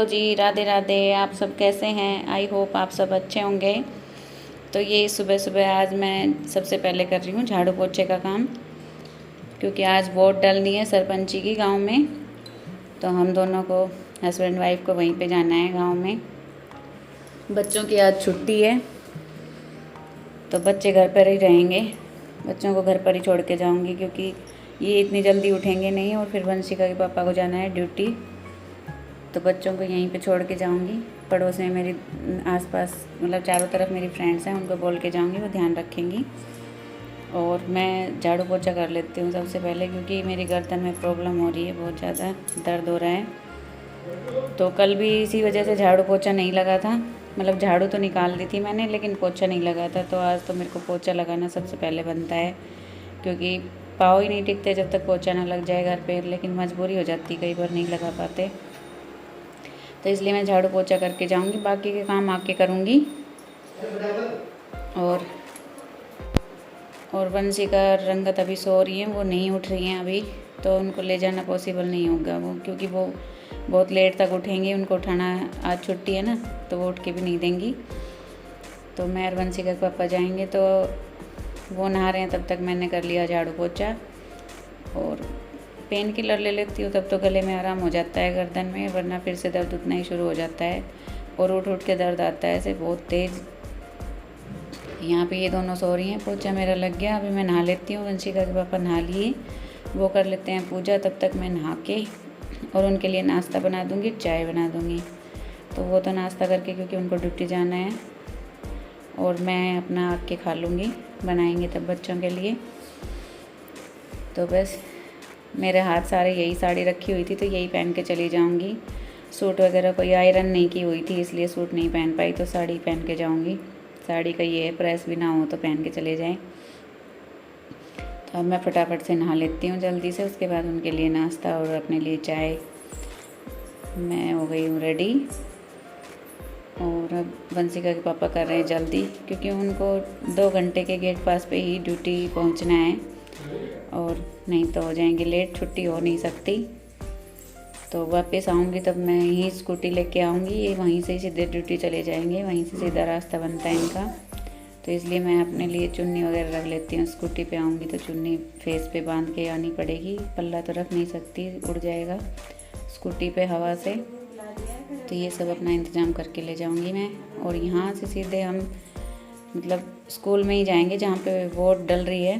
Hello जी, राधे राधे। आप सब कैसे हैं? आई होप आप सब अच्छे होंगे। तो ये सुबह सुबह आज मैं सबसे पहले कर रही हूँ झाड़ू पोछे का काम, क्योंकि आज वोट डलनी है सरपंची की गांव में। तो हम दोनों को, हस्बैंड वाइफ को, वहीं पे जाना है गांव में। बच्चों की आज छुट्टी है तो बच्चे घर पर ही रहेंगे। बच्चों को घर पर ही छोड़ के जाऊँगी, क्योंकि ये इतनी जल्दी उठेंगे नहीं और फिर वंशिका के पापा को जाना है ड्यूटी। तो बच्चों को यहीं पे छोड़ के जाऊंगी। पड़ोस में मेरी आसपास मतलब चारों तरफ मेरी फ्रेंड्स हैं, उनको बोल के जाऊंगी, वो ध्यान रखेंगी। और मैं झाड़ू पोछा कर लेती हूँ सबसे पहले, क्योंकि मेरी गर्दन में प्रॉब्लम हो रही है, बहुत ज़्यादा दर्द हो रहा है। तो कल भी इसी वजह से झाड़ू पोछा नहीं लगा था, मतलब झाड़ू तो निकाल दी थी मैंने लेकिन पोछा नहीं लगा था। तो आज तो मेरे को पोछा लगाना सबसे पहले बनता है, क्योंकि पाँव ही नहीं टिकते जब तक पोछा ना लग जाए घर पे। लेकिन मजबूरी हो जाती, कई बार नहीं लगा पाते, तो इसलिए मैं झाड़ू पोछा करके जाऊंगी। बाकी के काम आके करूंगी। और वंशिका रंगत अभी सो रही हैं, वो नहीं उठ रही हैं अभी, तो उनको ले जाना पॉसिबल नहीं होगा वो, क्योंकि वो बहुत लेट तक उठेंगी। उनको उठाना, आज छुट्टी है ना, तो वो उठ के भी नहीं देंगी। तो मैं और वंशिका के पापा जाएंगे, तो वो नहा रहे हैं, तब तक मैंने कर लिया झाड़ू पोछा। और पेन किलर ले लेती हूँ, तब तो गले में आराम हो जाता है, गर्दन में, वरना फिर से दर्द उठना ही शुरू हो जाता है। और उठ उठ के दर्द आता है ऐसे बहुत तेज़। यहाँ पे ये दोनों सो रही हैं, पोछा मेरा लग गया। अभी मैं नहा लेती हूँ, वंशिका के पापा नहा लिए, वो कर लेते हैं पूजा, तब तक मैं नहा के और उनके लिए नाश्ता बना दूँगी, चाय बना दूँगी। तो वो तो नाश्ता करके, क्योंकि उनको ड्यूटी जाना है, और मैं अपना आके खा लूँगी, बनाएंगे तब बच्चों के लिए। तो बस मेरे हाथ सारे यही साड़ी रखी हुई थी, तो यही पहन के चली जाऊंगी। सूट वगैरह कोई आयरन नहीं की हुई थी, इसलिए सूट नहीं पहन पाई, तो साड़ी पहन के जाऊंगी। साड़ी का ये है, प्रेस भी ना हो तो पहन के चले जाएं। तो अब मैं फटाफट से नहा लेती हूँ जल्दी से, उसके बाद उनके लिए नाश्ता और अपने लिए चाय। मैं हो गई हूँ रेडी। और अब वंशिका के पापा कर रहे हैं जल्दी, क्योंकि उनको 2 घंटे के गेट पास पे ही ड्यूटी पहुँचना है, और नहीं तो हो जाएंगे लेट, छुट्टी हो नहीं सकती। तो वापस आऊँगी तब मैं यहीं स्कूटी लेके आऊँगी, ये वहीं से ही सीधे ड्यूटी चले जाएंगे, वहीं से सीधा रास्ता बनता है इनका। तो इसलिए मैं अपने लिए चुन्नी वगैरह रख लेती हूँ। स्कूटी पे आऊँगी तो चुन्नी फेस पे बांध के आनी पड़ेगी, पल्ला तो रख नहीं सकती, उड़ जाएगा स्कूटी पे हवा से। तो ये सब अपना इंतज़ाम करके ले जाऊँगी मैं। और यहाँ से सीधे हम मतलब स्कूल में ही जाएंगे जहाँ पे वोट डल रही है,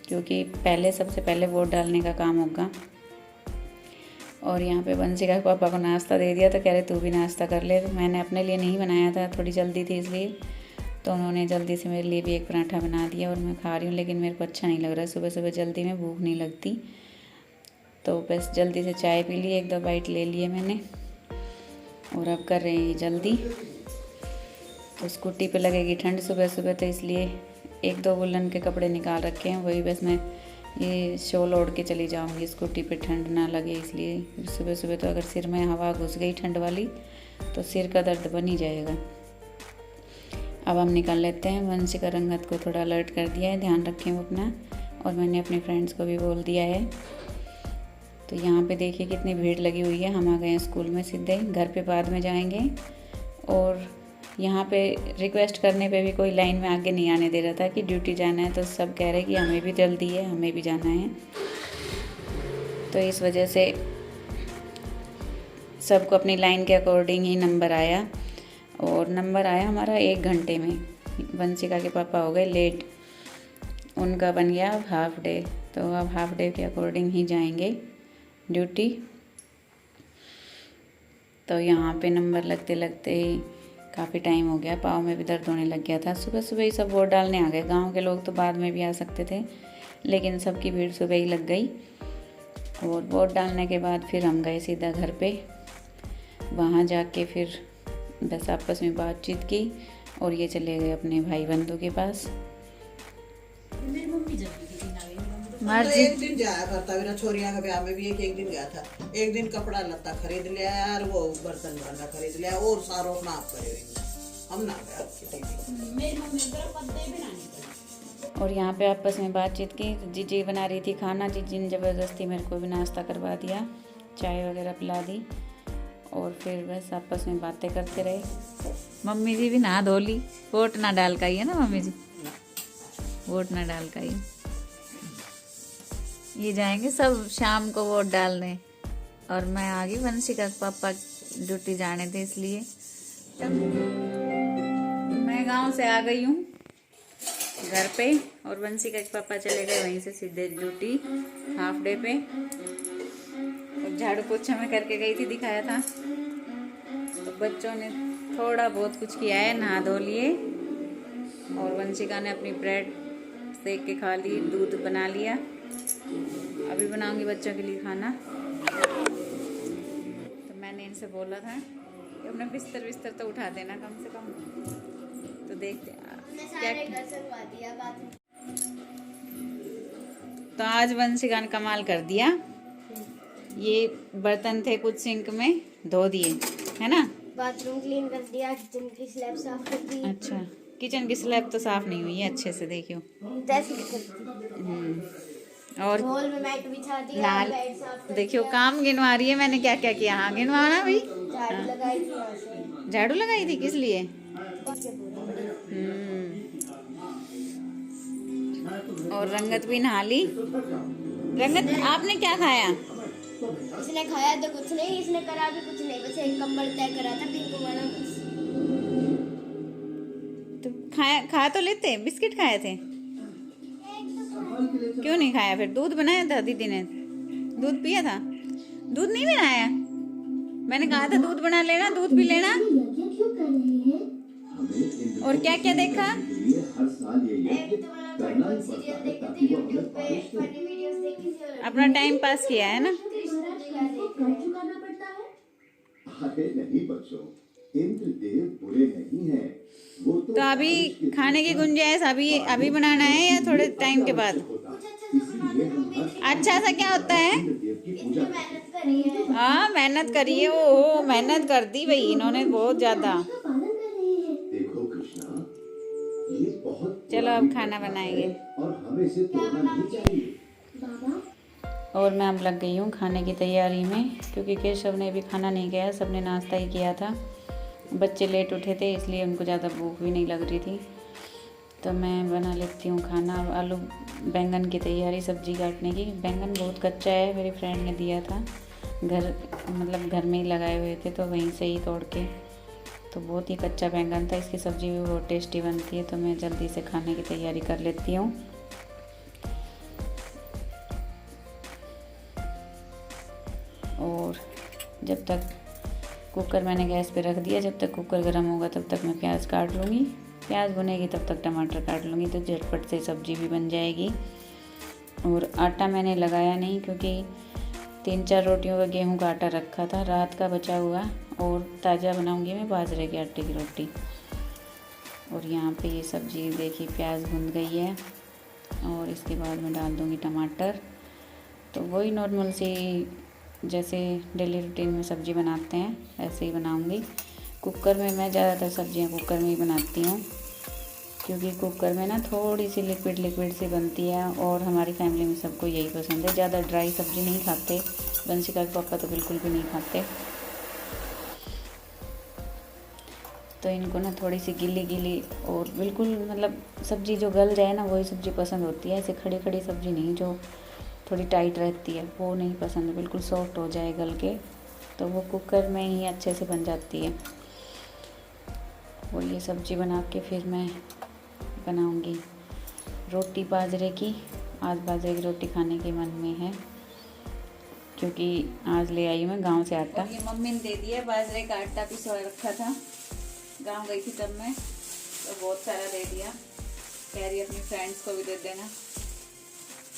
क्योंकि पहले सबसे पहले वोट डालने का काम होगा। और यहाँ पे वंशिका के पापा को नाश्ता दे दिया, तो कह रहे तू भी नाश्ता कर ले। मैंने अपने लिए नहीं बनाया था, थोड़ी जल्दी थी इसलिए, तो उन्होंने जल्दी से मेरे लिए भी एक पराठा बना दिया और मैं खा रही हूँ। लेकिन मेरे को अच्छा नहीं लग रहा, सुबह सुबह जल्दी में भूख नहीं लगती, तो बस जल्दी से चाय पी ली, 1-2 बाइट ले लिए मैंने। और अब कर रहे हैं जल्दी। तो स्कूटी पे लगेगी ठंड सुबह सुबह, तो इसलिए 1-2 वुलन के कपड़े निकाल रखे हैं, वही बस मैं ये शॉल ओढ़ के चली जाऊंगी स्कूटी पे, ठंड ना लगे इसलिए। सुबह सुबह तो अगर सिर में हवा घुस गई ठंड वाली, तो सिर का दर्द बन ही जाएगा। अब हम निकल लेते हैं। वंशिका रंगत को थोड़ा अलर्ट कर दिया है, ध्यान रखें वो अपना, और मैंने अपने फ्रेंड्स को भी बोल दिया है। तो यहाँ पे देखिए कितनी भीड़ लगी हुई है। हम आ गए हैं स्कूल में, सीधे घर पे बाद में जाएंगे। और यहाँ पे रिक्वेस्ट करने पे भी कोई लाइन में आगे नहीं आने दे रहा था कि ड्यूटी जाना है, तो सब कह रहे कि हमें भी जल्दी है, हमें भी जाना है। तो इस वजह से सबको अपनी लाइन के अकॉर्डिंग ही नंबर आया, और नंबर आया हमारा 1 घंटे में। वंशिका के पापा हो गए लेट, उनका बन गया अब हाफ डे, तो अब हाफ डे के अकॉर्डिंग ही जाएंगे ड्यूटी। तो यहाँ पे नंबर लगते लगते काफ़ी टाइम हो गया, पाँव में भी दर्द होने लग गया था। सुबह सुबह ही सब वोट डालने आ गए, गांव के लोग तो बाद में भी आ सकते थे, लेकिन सबकी भीड़ सुबह ही लग गई। और वोट डालने के बाद फिर हम गए सीधा घर पे। वहाँ जाके फिर बस आपस में बातचीत की, और ये चले गए अपने भाई बंधु के पास। मर्जी एक दिन जाया करता, मेरा छोरिया का ब्याह में भी एक दिन गया था। एक दिन कपड़ा लत्ता खरीद लिया यार, वो बर्तन भांडा खरीद लिया, और सारों अपना आप करे, हम ना गया किसी भी। और यहाँ पे आपस में बातचीत की। जीजी बना रही थी खाना, जीजी ने ज़बरदस्ती मेरे को भी नाश्ता करवा दिया, चाय वगैरह पिला दी। और फिर बस आपस में बातें करते रहे। मम्मी जी भी नहा धो ली, वोट ना डाल का ही है ना मम्मी जी, वोट ना डाल का ही। ये जाएंगे सब शाम को वोट डालने और मैं आ गई। वंशिका के पापा ड्यूटी जाने थे इसलिए मैं गांव से आ गई हूँ घर पे और वंशिका के पापा चले गए वहीं से सीधे ड्यूटी हाफ डे पे। और झाड़ू पोछा मैं करके गई थी, दिखाया था। तो बच्चों ने थोड़ा बहुत कुछ किया है, नहा धो लिए और वंशिका ने अपनी ब्रेड सेक के खा ली, दूध बना लिया। अभी बनाऊंगी बच्चों के लिए खाना। तो मैंने इनसे बोला था कि अपना बिस्तर तो उठा देना कम से कम। तो देखते क्या। तो आज वंशिका ने कमाल कर दिया। ये बर्तन थे कुछ सिंक में, धो दिए है ना। बाथरूम क्लीन कर दिया, किचन की स्लैब साफ कर दी। अच्छा, किचन की स्लैब तो साफ नहीं हुई है अच्छे से, देखियो। और हॉल में मैट बिछा दिया, लाल बेड साफ कर देखियो दिया। काम गिनवा रही है मैंने क्या क्या किया। हाँ गिनवाना भाई। झाड़ू लगाई थी यहाँ से। झाड़ू लगाई थी किस लिए? और रंगत भी नहा ली। रंगत आपने क्या खाया? इसने खाया तो कुछ नहीं, इसने करा भी कुछ नहीं, बस एक कंबल तय करा था पिंक वाला बस। तो खा तो लेते, बिस्किट खाए थे। क्यों नहीं खाया फिर? दूध बनाया था दीदी ने, दूध पिया था। दूध नहीं बनाया? मैंने कहा था दूध बना लेना, दूध पी लेना। और क्या क्या देखा? एक तो मतलब सीरियल देखी थी यूट्यूब पे, फनी वीडियोस देखी थी और अपना टाइम पास किया है ना। अरे नहीं बच्चों, इंद्रदेव बुरे नहीं हैं। वो तो अभी खाने की गुंजाइश अभी बनाना है या थोड़े टाइम के बाद? अच्छा सा क्या होता है? मेहनत करी है। हाँ मेहनत करी है। ओ मेहनत कर दी भाई इन्होंने बहुत ज्यादा। देखो कृष्णा, ये बहुत चलो अब खाना बनाएंगे। और हमें इसे तोड़ना नहीं चाहिए। और मैं अब लग गई हूँ खाने की तैयारी में, क्योंकि केशव ने भी खाना नहीं खाया, सबने नाश्ता ही किया था। बच्चे लेट उठे थे इसलिए उनको ज़्यादा भूख भी नहीं लग रही थी। तो मैं बना लेती हूँ खाना। आलू बैंगन की तैयारी, सब्जी काटने की। बैंगन बहुत कच्चा है, मेरी फ्रेंड ने दिया था, घर में ही लगाए हुए थे तो वहीं से ही तोड़ के। तो बहुत ही कच्चा बैंगन था, इसकी सब्ज़ी भी बहुत टेस्टी बनती है। तो मैं जल्दी से खाने की तैयारी कर लेती हूँ। और जब तक कुकर मैंने गैस पे रख दिया, जब तक कुकर गर्म होगा तब तक मैं प्याज काट लूँगी। प्याज भुनेगी तब तक टमाटर काट लूँगी, तो झटपट से सब्ज़ी भी बन जाएगी। और आटा मैंने लगाया नहीं, क्योंकि 3-4 रोटियों का गेहूं का आटा रखा था रात का बचा हुआ, और ताज़ा बनाऊँगी मैं बाजरे के आटे की रोटी। और यहाँ पे ये सब्ज़ी देखिए प्याज भुन गई है, और इसके बाद मैं डाल दूँगी टमाटर। तो वही नॉर्मल सी जैसे डेली रूटीन में सब्ज़ी बनाते हैं ऐसे ही बनाऊंगी। कुकर में मैं ज़्यादातर सब्ज़ियाँ कुकर में ही बनाती हूँ, क्योंकि कुकर में ना थोड़ी सी लिक्विड सी बनती है, और हमारी फैमिली में सबको यही पसंद है। ज़्यादा ड्राई सब्ज़ी नहीं खाते, वंशिका के पापा तो बिल्कुल भी नहीं खाते। तो इनको ना थोड़ी सी गीली और बिल्कुल मतलब सब्ज़ी जो गल जाए ना वही सब्ज़ी पसंद होती है। ऐसे खड़ी सब्ज़ी नहीं, जो थोड़ी टाइट रहती है वो नहीं पसंद है। बिल्कुल सॉफ्ट हो जाए गल के, तो वो कुकर में ही अच्छे से बन जाती है। और ये सब्ज़ी बना के फिर मैं बनाऊंगी रोटी बाजरे की। आज बाजरे की रोटी खाने के मन में है, क्योंकि आज ले आई मैं गांव से आटा। ये मम्मी ने दे दिया, बाजरे का आटा पिसवा रखा था, गांव गई थी तब मैं, तो बहुत सारा दे दिया। कह रही अपनी फ्रेंड्स को भी दे देना।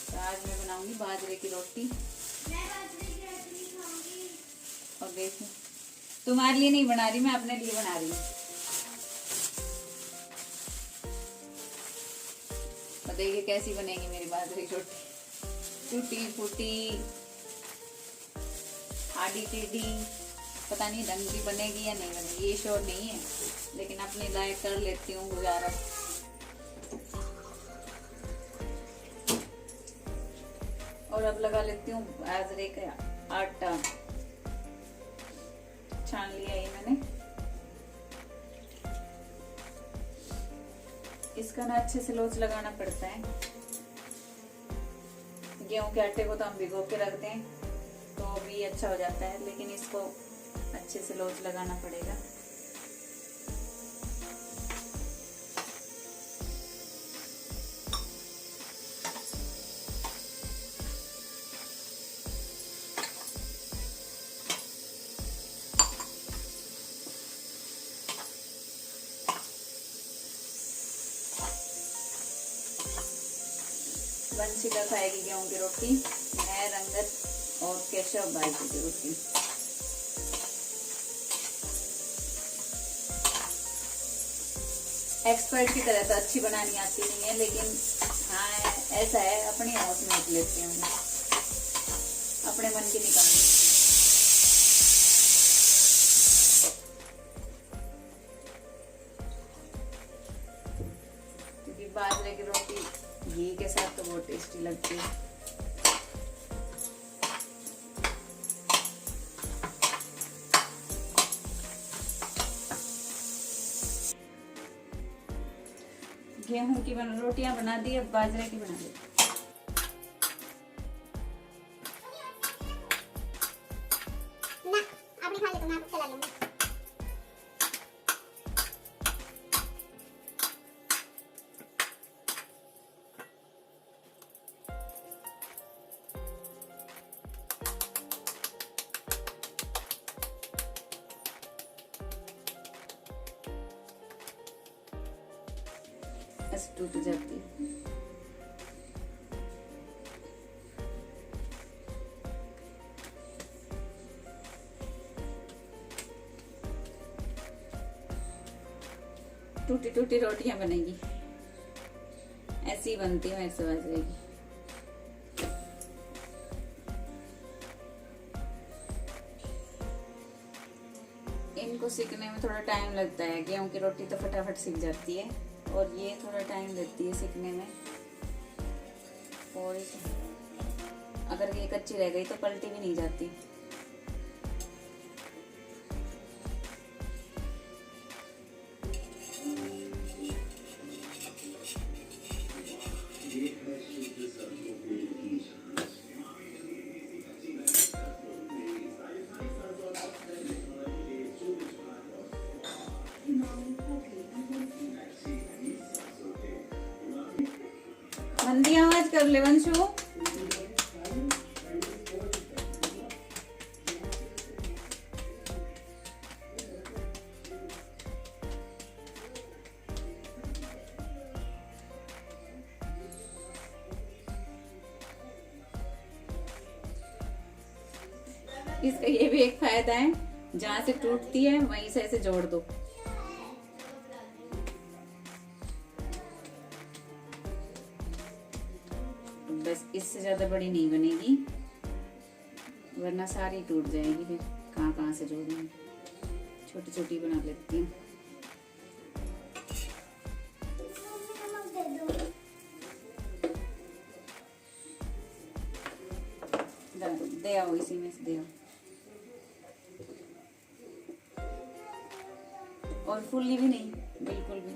तो आज मैं बनाऊंगी बाजरे की रोटी। मैं बाजरे की रोटी खाऊंगी। और देखो तुम्हारे लिए नहीं बना रही, मैं अपने लिए बना रही हूँ। और देखिए कैसी बनेगी मेरी बाजरे की रोटी, टूटी फूटी आड़ी टेढ़ी, पता नहीं ढंग की बनेगी या नहीं बनेगी, ये श्योर नहीं है, लेकिन अपने लायक कर लेती हूँ गुजारा। और अब लगा लेती हूँ बाजरे का आटा। छान लिया ये मैंने। इसका ना अच्छे से लोच लगाना पड़ता है। गेहूं के आटे को तो हम भिगो के रख दें तो भी अच्छा हो जाता है, लेकिन इसको अच्छे से लोच लगाना पड़ेगा। वंशिका खाएगी गेहूं की रोटी, मैं, रंगत और केशव भाई की रोटी। एक्सपर्ट की तरह तो अच्छी बनानी आती नहीं है, लेकिन हाँ ऐसा है, अपनी हाथ में लेते हैं, अपने मन की निकालनी। क्योंकि बाजरे की रोटी घी के साथ तो बहुत टेस्टी लगती है। गेहूं की रोटियां बना दी, अब बाजरे की बना दी। ऐसे टूट जाती है। टूटी टूटी रोटियां बनेगी, ऐसी ही बनती है मेरे से बाजरे की। इनको सीखने में थोड़ा टाइम लगता है। गेहूं की रोटी तो फटाफट सीख जाती है, और ये थोड़ा टाइम लगती है सीखने में। और अगर ये कच्ची रह गई तो पलटी भी नहीं जाती। मंदी आवाज कर ले वंशु। इसका ये भी एक फायदा है, जहां से टूटती है वहीं से ऐसे जोड़ दो। बस इससे ज्यादा बड़ी नहीं बनेगी, वरना सारी टूट जाएगी। फिर कहाँ कहाँ से जोड़ेंगे। छोटी छोटी बना लेती हूँ। दे आओ, इसी में से दे आओ। और फुल्ली भी नहीं, बिल्कुल भी।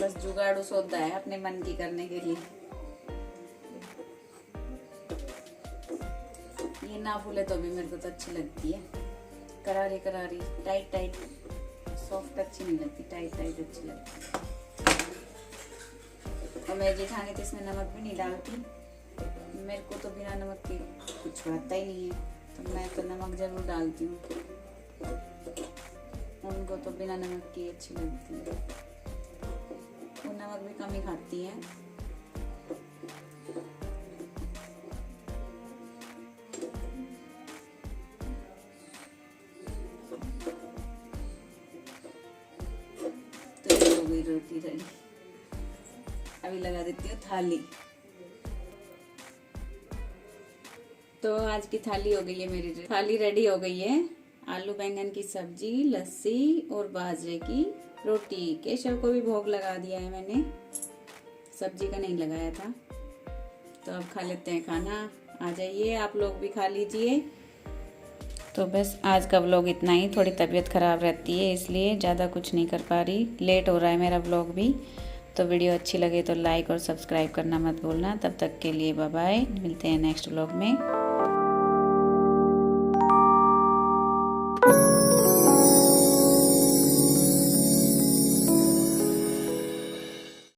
बस जुगाड़ू सौदा है अपने मन की करने के लिए। ये ना फूले तो भी मेरे को तो अच्छी लगती है। करारी करारी, टाइट टाइट, सॉफ्ट अच्छी नहीं लगती, टाइट टाइट अच्छी लगती। और मेरी जेठानी तो इसमें नमक भी नहीं डालती। मेरे को तो बिना नमक के कुछ आता ही नहीं है, तो मैं तो नमक जरूर डालती हूँ। उनको तो बिना नमक की अच्छी लगती है, वो नमक भी कम ही खाती है। तो ये हो गई रोटी रेडी। अभी लगा देती हूँ थाली। तो आज की थाली हो गई है, मेरी थाली रेडी हो गई है। आलू बैंगन की सब्जी, लस्सी और बाजरे की रोटी। केशव को भी भोग लगा दिया है मैंने, सब्जी का नहीं लगाया था। तो अब खा लेते हैं खाना। आ जाइए, आप लोग भी खा लीजिए। तो बस आज का व्लॉग इतना ही। थोड़ी तबीयत ख़राब रहती है इसलिए ज़्यादा कुछ नहीं कर पा रही, लेट हो रहा है मेरा व्लॉग भी। तो वीडियो अच्छी लगे तो लाइक और सब्सक्राइब करना मत भूलना। तब तक के लिए बाय बाय, मिलते हैं नेक्स्ट व्लॉग में।